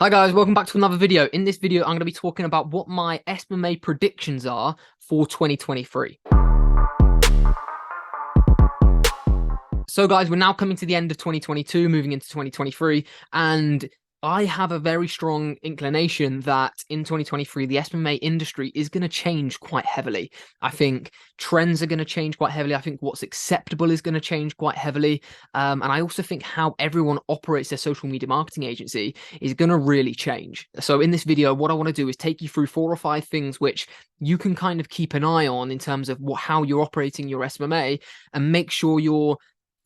Hi guys, welcome back to another video. In this video, I'm going to be talking about what my SMMA predictions are for 2023. So guys, we're now coming to the end of 2022, moving into 2023, and I have a very strong inclination that in 2023, the SMMA industry is going to change quite heavily. I think trends are going to change quite heavily. I think what's acceptable is going to change quite heavily. And I also think how everyone operates their social media marketing agency is going to really change. So in this video, what I want to do is take you through 4 or 5 things which you can kind of keep an eye on in terms of how you're operating your SMMA, and make sure you're,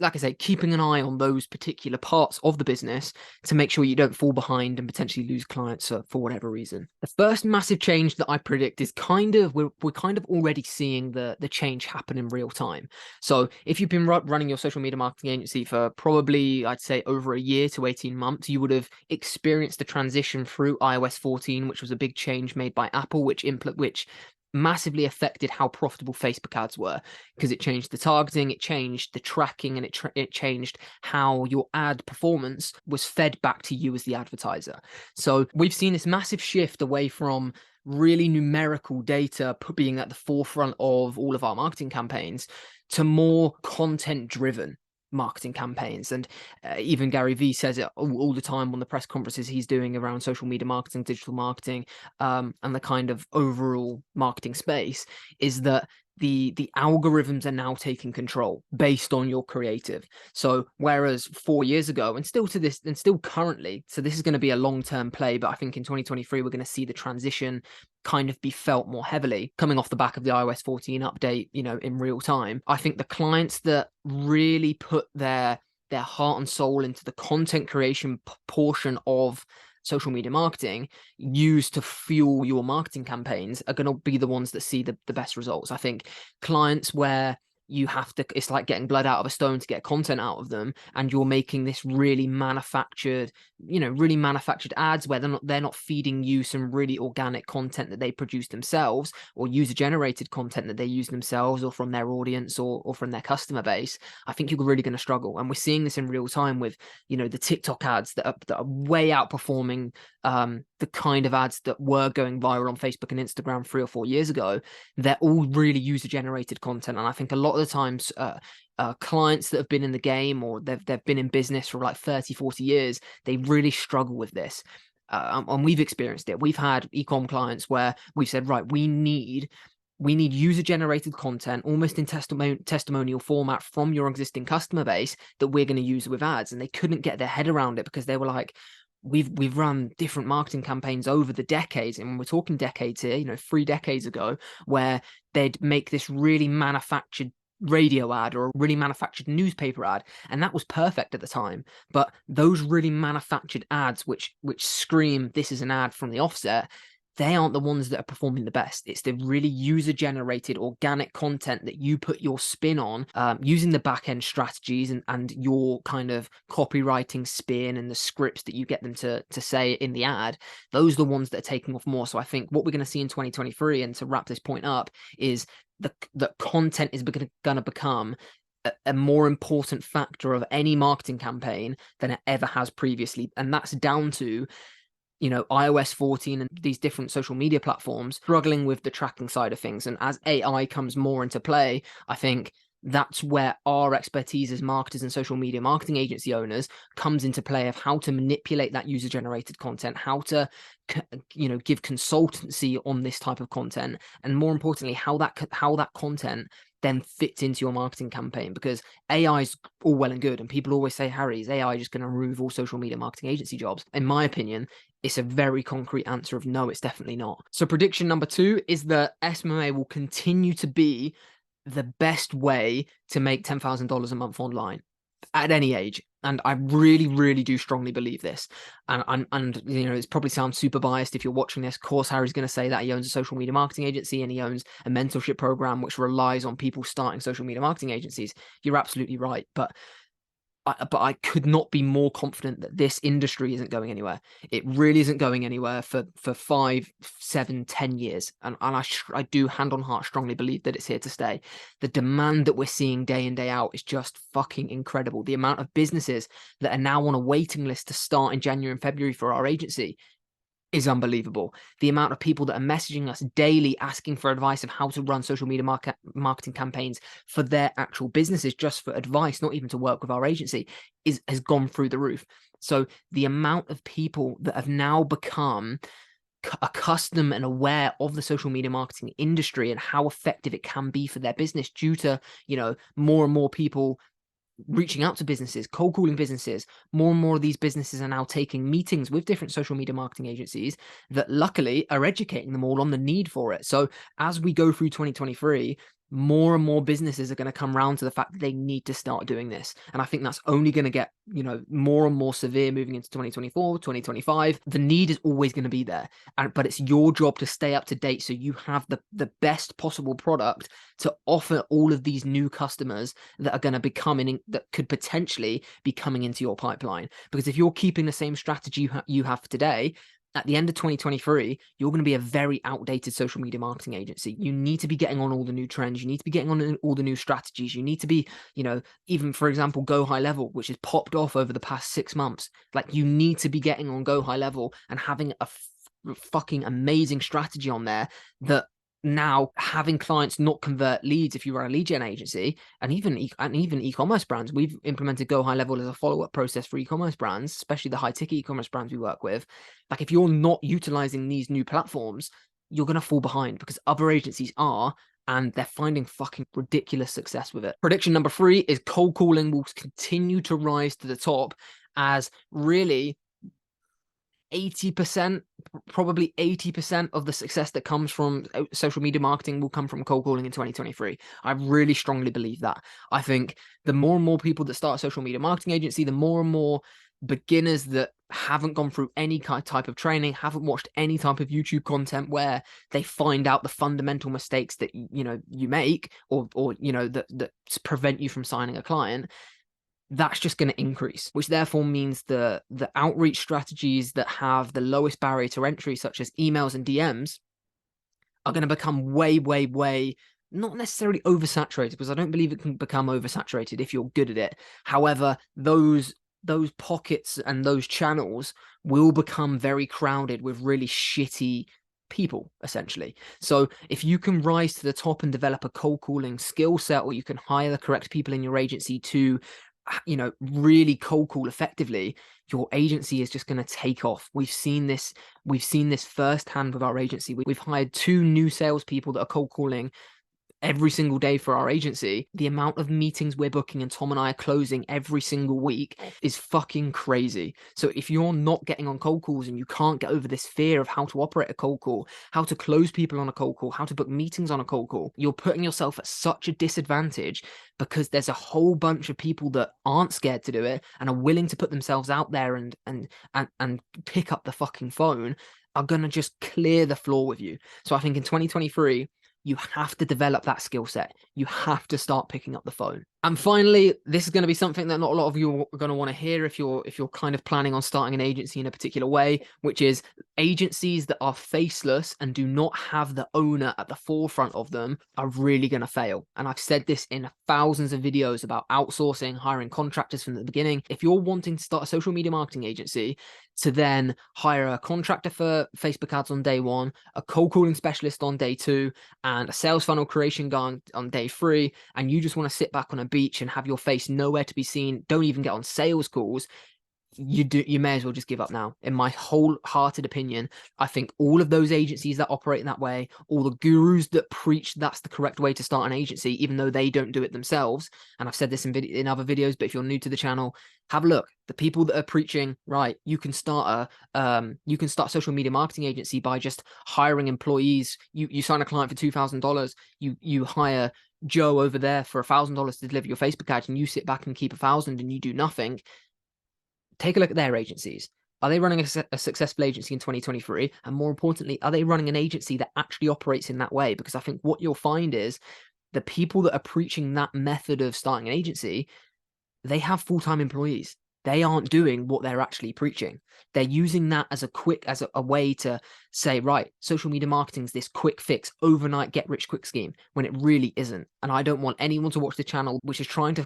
like I say, keeping an eye on those particular parts of the business to make sure you don't fall behind and potentially lose clients for whatever reason. The first massive change that I predict is we're kind of already seeing the change happen in real time. So if you've been running your social media marketing agency for probably, I'd say, over a year to 18 months, you would have experienced the transition through iOS 14, which was a big change made by Apple, which massively affected how profitable Facebook ads were, because it changed the targeting, it changed the tracking, and it changed how your ad performance was fed back to you as the advertiser. So we've seen this massive shift away from really numerical data being at the forefront of all of our marketing campaigns to more content driven marketing campaigns. And even Gary Vee says it all the time on the press conferences he's doing around social media marketing, digital marketing, and the kind of overall marketing space, is that the algorithms are now taking control based on your creative. So whereas 4 years ago, and still currently, so this is going to be a long-term play, but I think in 2023 we're going to see the transition kind of be felt more heavily coming off the back of the iOS 14 update, in real time. I think the clients that really put their heart and soul into the content creation portion of social media marketing used to fuel your marketing campaigns are going to be the ones that see the best results. I think clients where it's like getting blood out of a stone to get content out of them, and you're making this really manufactured ads where they're not feeding you some really organic content that they produce themselves, or user generated content that they use themselves, or from their audience, or from their customer base. I think you're really going to struggle, and we're seeing this in real time with the TikTok ads that are way outperforming the kind of ads that were going viral on Facebook and Instagram 3 or 4 years ago. They're all really user generated content, and I think a lot of the times clients that have been in the game, or they've been in business for like 30-40 years, they really struggle with this. And we've experienced it. We've had e-com clients where we've said, right, we need user generated content almost in testimonial format from your existing customer base that we're going to use with ads, and they couldn't get their head around it, because they were like, we've run different marketing campaigns over the decades, and we're talking decades here, 3 decades ago, where they'd make this really manufactured radio ad or a really manufactured newspaper ad, and that was perfect at the time. But those really manufactured ads which scream this is an ad from the offset, they aren't the ones that are performing the best. It's the really user-generated organic content that you put your spin on, using the back-end strategies and your kind of copywriting spin and the scripts that you get them to say in the ad. Those are the ones that are taking off more. So I think what we're going to see in 2023, and to wrap this point up, is the content is going to become a more important factor of any marketing campaign than it ever has previously. And that's down to iOS 14 and these different social media platforms struggling with the tracking side of things. And as AI comes more into play, I think that's where our expertise as marketers and social media marketing agency owners comes into play, of how to manipulate that user generated content, how to give consultancy on this type of content, and more importantly, how that content then fits into your marketing campaign. Because AI is all well and good, and people always say, Harry, is AI just going to remove all social media marketing agency jobs? In my opinion, it's a very concrete answer of no, it's definitely not. So prediction number 2 is that SMMA will continue to be the best way to make $10,000 a month online at any age. And I really, really do strongly believe this. And it probably sounds super biased if you're watching this. Of course, Harry's going to say that he owns a social media marketing agency and he owns a mentorship program which relies on people starting social media marketing agencies. You're absolutely right. But but I could not be more confident that this industry isn't going anywhere. It really isn't going anywhere for 5, 7, 10 years. And I do hand on heart strongly believe that it's here to stay. The demand that we're seeing day in, day out is just fucking incredible. The amount of businesses that are now on a waiting list to start in January and February for our agency is unbelievable. The amount of people that are messaging us daily asking for advice of how to run social media marketing campaigns for their actual businesses, just for advice, not even to work with our agency, has gone through the roof. So the amount of people that have now become accustomed and aware of the social media marketing industry and how effective it can be for their business due to, more and more people reaching out to businesses, cold calling businesses. More and more of these businesses are now taking meetings with different social media marketing agencies that luckily are educating them all on the need for it. So as we go through 2023, more and more businesses are going to come around to the fact that they need to start doing this. And I think that's only going to get, more and more severe moving into 2024, 2025. The need is always going to be there. But it's your job to stay up to date so you have the best possible product to offer all of these new customers that are going to be coming, that could potentially be coming into your pipeline. Because if you're keeping the same strategy you have today, at the end of 2023, you're going to be a very outdated social media marketing agency. You need to be getting on all the new trends. You need to be getting on all the new strategies. You need to be, even for example, Go High Level, which has popped off over the past 6 months. Like, you need to be getting on Go High Level and having a fucking amazing strategy on there that now having clients not convert leads if you run a lead gen agency, and even e-commerce brands. We've implemented Go High Level as a follow-up process for e-commerce brands, especially the high-ticket e-commerce brands we work with. Like, if you're not utilizing these new platforms, you're going to fall behind because other agencies are, and they're finding fucking ridiculous success with it. Prediction number 3 is cold calling will continue to rise to the top, as really 80%, probably 80% of the success that comes from social media marketing will come from cold calling in 2023. I really strongly believe that. I think the more and more people that start a social media marketing agency, the more and more beginners that haven't gone through any type of training, haven't watched any type of YouTube content where they find out the fundamental mistakes that you make or that prevent you from signing a client. That's just going to increase, which therefore means the outreach strategies that have the lowest barrier to entry, such as emails and DMs, are going to become way, way, way, not necessarily oversaturated, because I don't believe it can become oversaturated if you're good at it. However, those pockets and those channels will become very crowded with really shitty people, essentially. So if you can rise to the top and develop a cold calling skill set, or you can hire the correct people in your agency to really cold call effectively, your agency is just going to take off. We've seen this firsthand with our agency. We've hired 2 new salespeople that are cold calling every single day for our agency. The amount of meetings we're booking and Tom and I are closing every single week is fucking crazy. So if you're not getting on cold calls and you can't get over this fear of how to operate a cold call, how to close people on a cold call, how to book meetings on a cold call, you're putting yourself at such a disadvantage, because there's a whole bunch of people that aren't scared to do it and are willing to put themselves out there and pick up the fucking phone, are going to just clear the floor with you. So I think in 2023, you have to develop that skill set. You have to start picking up the phone. And finally, this is going to be something that not a lot of you are going to want to hear if you're kind of planning on starting an agency in a particular way, which is agencies that are faceless and do not have the owner at the forefront of them are really going to fail. And I've said this in thousands of videos about outsourcing, hiring contractors from the beginning. If you're wanting to start a social media marketing agency to then hire a contractor for Facebook ads on day 1, a cold calling specialist on day 2, and a sales funnel creation guy on day 3, and you just want to sit back on a beach and have your face nowhere to be seen, don't even get on sales calls, you may as well just give up now. In my wholehearted opinion, I think all of those agencies that operate in that way, all the gurus that preach that's the correct way to start an agency, even though they don't do it themselves, and I've said this in other videos, but if you're new to the channel, have a look. The people that are preaching, right, you can start a social media marketing agency by just hiring employees. You sign a client for $2,000, you hire Joe over there for $1,000 to deliver your Facebook ads, and you sit back and keep 1,000 and you do nothing. Take a look at their agencies. Are they running a successful agency in 2023? And more importantly, are they running an agency that actually operates in that way? Because I think what you'll find is the people that are preaching that method of starting an agency, they have full-time employees. They aren't doing what they're actually preaching. They're using that as a way to say, right, social media marketing is this quick fix, overnight get rich quick scheme, when it really isn't. And I don't want anyone to watch the channel which is trying to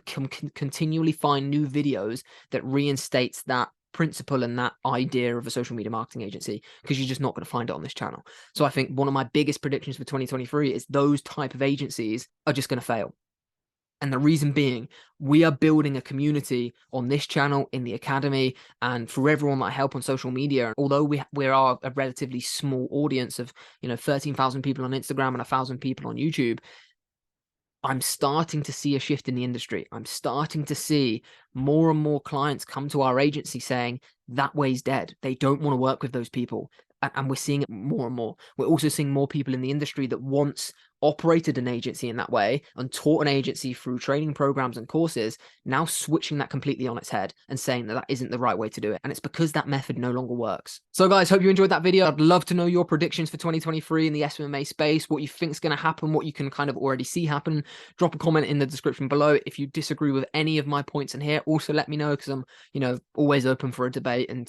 continually find new videos that reinstates that principle and that idea of a social media marketing agency, because you're just not going to find it on this channel. So I think one of my biggest predictions for 2023 is those type of agencies are just going to fail. And the reason being, we are building a community on this channel, in the academy, and for everyone that I help on social media. Although we are a relatively small audience of, 13,000 people on Instagram and 1,000 people on YouTube, I'm starting to see a shift in the industry. I'm starting to see more and more clients come to our agency saying that way's dead. They don't want to work with those people. And we're seeing it more and more. We're also seeing more people in the industry that once operated an agency in that way and taught an agency through training programs and courses, now switching that completely on its head and saying that that isn't the right way to do it. And it's because that method no longer works. So guys, hope you enjoyed that video. I'd love to know your predictions for 2023 in the SMMA space, what you think is going to happen, what you can kind of already see happen. Drop a comment in the description below. If you disagree with any of my points in here, also let me know, because I'm, always open for a debate and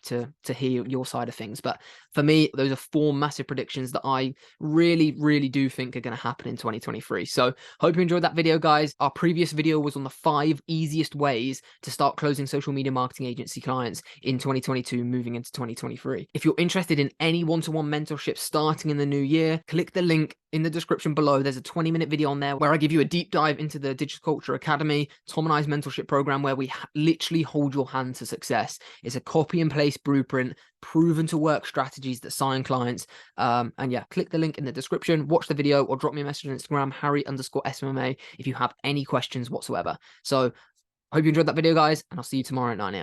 to hear your side of things. But for me, those are 4 massive predictions that I really, really do think are going to happen in 2023. So hope you enjoyed that video, guys. Our previous video was on the 5 easiest ways to start closing social media marketing agency clients in 2022 moving into 2023. If you're interested in any one-to-one mentorship starting in the new year, click the link in the description below. There's a 20-minute video on there where I give you a deep dive into the Digital Culture Academy, Tom and I's mentorship program, where we literally hold your hand to success. It's a copy and paste blueprint, proven to work strategies that sign clients. And yeah, click the link in the description, watch the video, or drop me a message on Instagram, Harry_SMMA, if you have any questions whatsoever. So hope you enjoyed that video, guys, and I'll see you tomorrow at 9 AM.